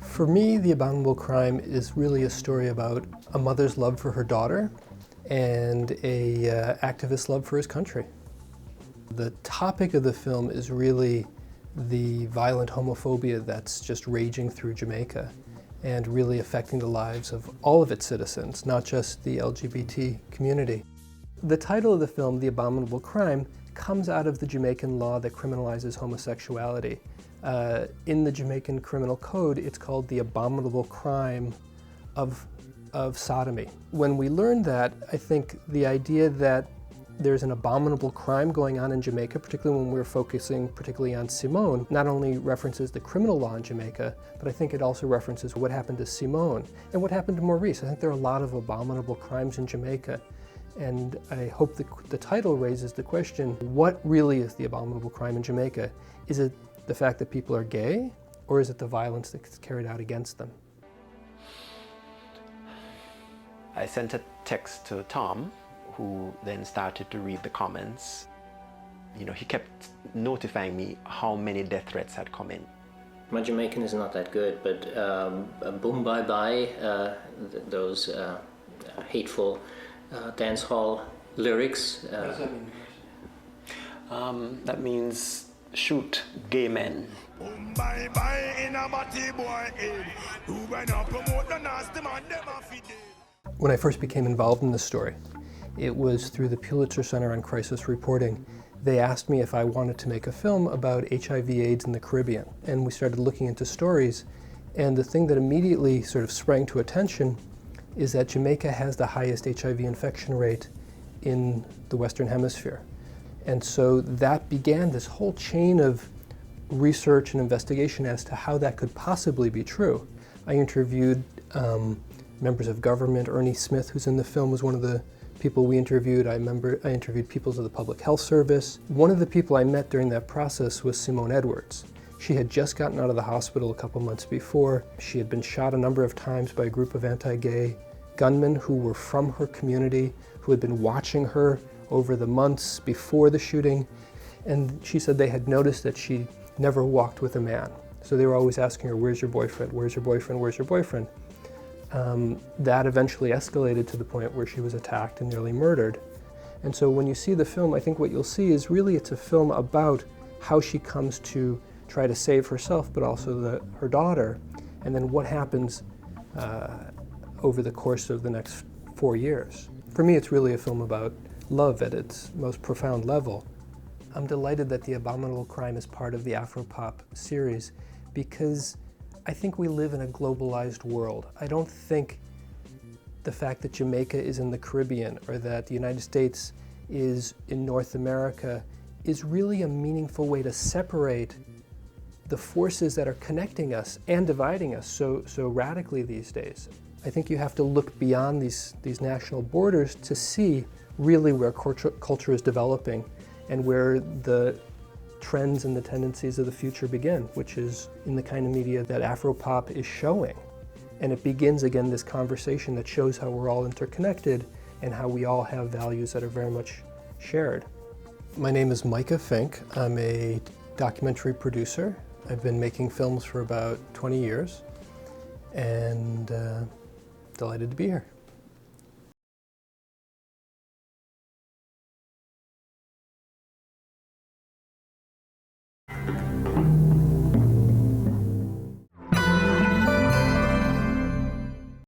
For me, The Abominable Crime is really a story about a mother's love for her daughter and a activist's love for his country. The topic of the film is really the violent homophobia that's just raging through Jamaica and really affecting the lives of all of its citizens, not just the LGBT community. The title of the film, The Abominable Crime, comes out of the Jamaican law that criminalizes homosexuality. In the Jamaican Criminal Code, it's called the abominable crime of sodomy. When we learned that, I think the idea that there's an abominable crime going on in Jamaica, particularly when we're focusing particularly on Simone, not only references the criminal law in Jamaica, but I think it also references what happened to Simone and what happened to Maurice. I think there are a lot of abominable crimes in Jamaica. And I hope the title raises the question, what really is the abominable crime in Jamaica? Is it the fact that people are gay, or is it the violence that's carried out against them? I sent a text to Tom, who then started to read the comments. You know, he kept notifying me how many death threats had come in. My Jamaican is not that good, but boom bye bye, those hateful dance hall lyrics. What does that mean? That means shoot gay men. When I first became involved in this story, it was through the Pulitzer Center on Crisis Reporting. They asked me if I wanted to make a film about HIV/AIDS in the Caribbean, and we started looking into stories, and the thing that immediately sort of sprang to attention is that Jamaica has the highest HIV infection rate in the Western Hemisphere. And so that began this whole chain of research and investigation as to how that could possibly be true. I interviewed members of government. Ernie Smith, who's in the film, was one of the people we interviewed. I interviewed people of the Public Health Service. One of the people I met during that process was Simone Edwards. She had just gotten out of the hospital a couple months before. She had been shot a number of times by a group of anti-gay gunmen who were from her community, who had been watching her over the months before the shooting. And she said they had noticed that she never walked with a man. So they were always asking her, where's your boyfriend? Where's your boyfriend? Where's your boyfriend? That eventually escalated to the point where she was attacked and nearly murdered. And so when you see the film, I think what you'll see is really it's a film about how she comes to try to save herself, but also her daughter, and then what happens over the course of the next 4 years. For me, it's really a film about love at its most profound level. I'm delighted that The Abominable Crime is part of the AfroPoP series because I think we live in a globalized world. I don't think the fact that Jamaica is in the Caribbean or that the United States is in North America is really a meaningful way to separate the forces that are connecting us and dividing us so radically these days. I think you have to look beyond these national borders to see really where culture is developing and where the trends and the tendencies of the future begin, which is in the kind of media that AfroPoP is showing. And it begins again this conversation that shows how we're all interconnected and how we all have values that are very much shared. My name is Micah Fink. I'm a documentary producer. I've been making films for about 20 years and delighted to be here.